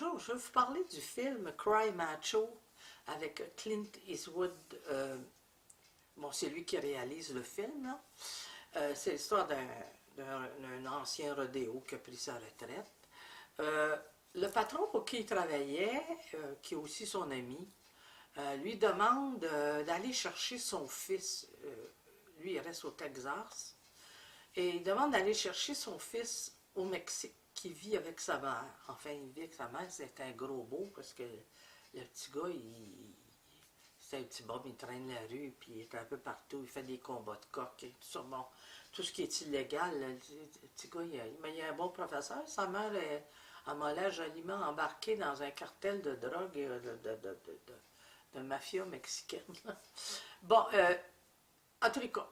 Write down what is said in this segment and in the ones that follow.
Bonjour, je vais vous parler du film Cry Macho avec Clint Eastwood. Bon, c'est lui qui réalise le film, là. C'est l'histoire d'un ancien rodéo qui a pris sa retraite. Le patron pour qui il travaillait, qui est aussi son ami, lui demande d'aller chercher son fils. Lui, il reste au Texas. Et il demande d'aller chercher son fils au Mexique, qui vit avec sa mère. Enfin, il vit avec sa mère, c'est un gros beau, parce que le petit gars, c'est un petit bob, il traîne la rue, puis il est un peu partout, il fait des combats de coq, et tout ça. Bon, tout ce qui est illégal, le petit gars, mais il a un bon professeur. Sa mère est, à m'a l'air joliment embarquée dans un cartel de drogue et de mafia mexicaine. Bon, en tous les cas,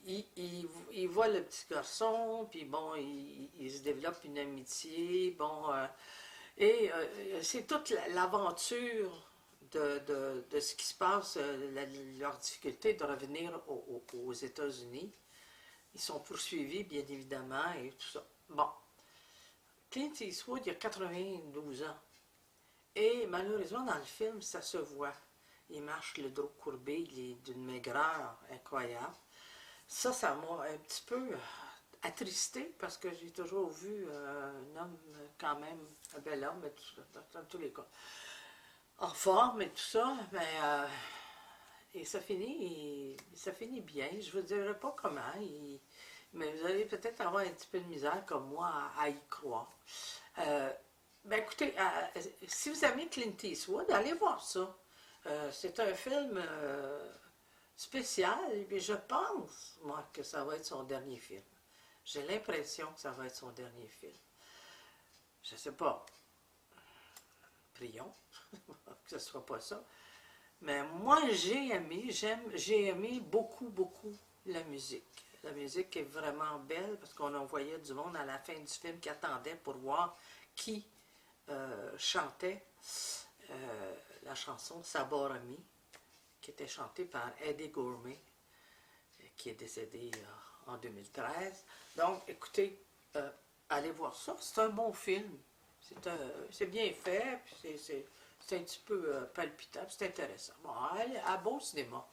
il voit le petit garçon, puis bon, il se développe une amitié, bon, c'est toute l'aventure de ce qui se passe, leur difficulté de revenir aux États-Unis. Ils sont poursuivis, bien évidemment, et tout ça. Bon, Clint Eastwood, il a 92 ans, et malheureusement, dans le film, ça se voit. Il marche le dos courbé, il est d'une maigreur incroyable. Ça m'a un petit peu attristé parce que j'ai toujours vu un homme quand même, un bel homme, dans tous les cas, en forme et tout ça, mais et ça finit bien. Je ne vous dirai pas comment, mais vous allez peut-être avoir un petit peu de misère comme moi à y croire. Ben écoutez, si vous aimez Clint Eastwood, allez voir ça. C'est un film spécial, mais je pense, moi, que ça va être son dernier film. J'ai l'impression que ça va être son dernier film. Je ne sais pas. Prions que ce ne soit pas ça. Mais moi, j'ai aimé beaucoup, beaucoup la musique. La musique est vraiment belle parce qu'on en voyait du monde à la fin du film qui attendait pour voir qui chantait. La chanson Saborami, qui était chantée par Eddie Gourmet, qui est décédé en 2013. Donc, écoutez, allez voir ça. C'est un bon film. C'est bien fait, puis c'est un petit peu palpitant, c'est intéressant. Bon, allez, à bon cinéma.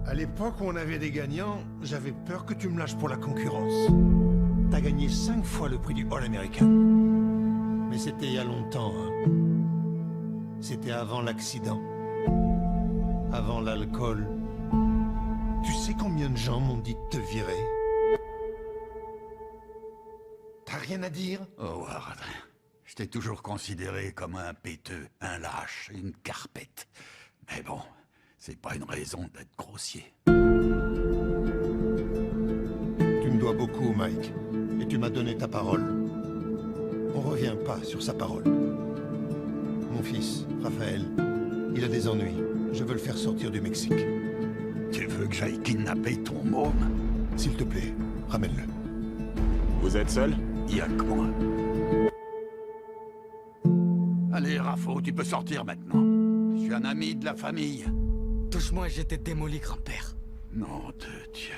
À l'époque où on avait des gagnants, j'avais peur que tu me lâches pour la concurrence. T'as gagné 5 fois le prix du All-American. Mais c'était il y a longtemps, hein. C'était avant l'accident. Avant l'alcool. Tu sais combien de gens m'ont dit de te virer? T'as rien à dire? Howard, je t'ai toujours considéré comme un péteux, un lâche, une carpette. Mais bon, c'est pas une raison d'être grossier. Tu me dois beaucoup, Mike. Et tu m'as donné ta parole. On revient pas sur sa parole. Mon fils, Raphaël, il a des ennuis. Je veux le faire sortir du Mexique. Tu veux que j'aille kidnapper ton môme? S'il te plaît, ramène-le. Vous êtes seul? Y a que moi. Allez, Raffo, tu peux sortir maintenant. Je suis un ami de la famille. Touche-moi, j'étais démoli, grand-père. Nom de Dieu.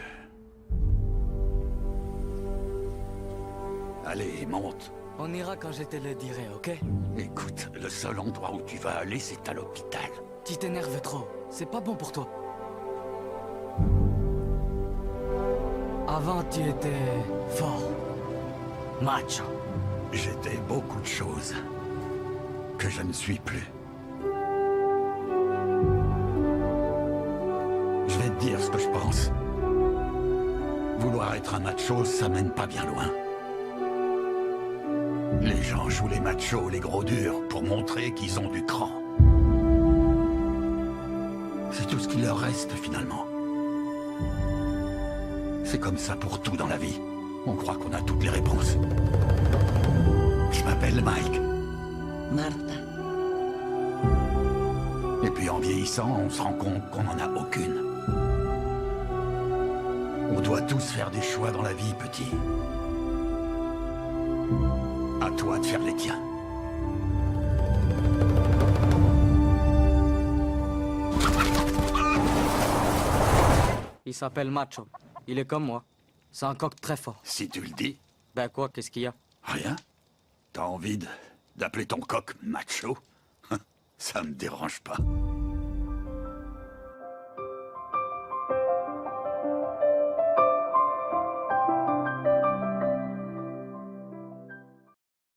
Allez, monte. On ira quand je te le dirai, ok? Écoute, le seul endroit où tu vas aller, c'est à l'hôpital. Tu t'énerves trop. C'est pas bon pour toi. Avant, tu étais fort. Macho. J'étais beaucoup de choses que je ne suis plus. Je vais te dire ce que je pense. Vouloir être un macho, ça mène pas bien loin. Les gens jouent les machos, les gros durs, pour montrer qu'ils ont du cran. C'est tout ce qui leur reste, finalement. C'est comme ça pour tout dans la vie. On croit qu'on a toutes les réponses. Je m'appelle Mike. Martha. Et puis en vieillissant, on se rend compte qu'on n'en a aucune. On doit tous faire des choix dans la vie, petit. À toi de faire les tiens. Il s'appelle Macho. Il est comme moi. C'est un coq très fort. Si tu le dis. Ben quoi, qu'est-ce qu'il y a? Rien? T'as envie d'appeler ton coq macho? Ça me dérange pas.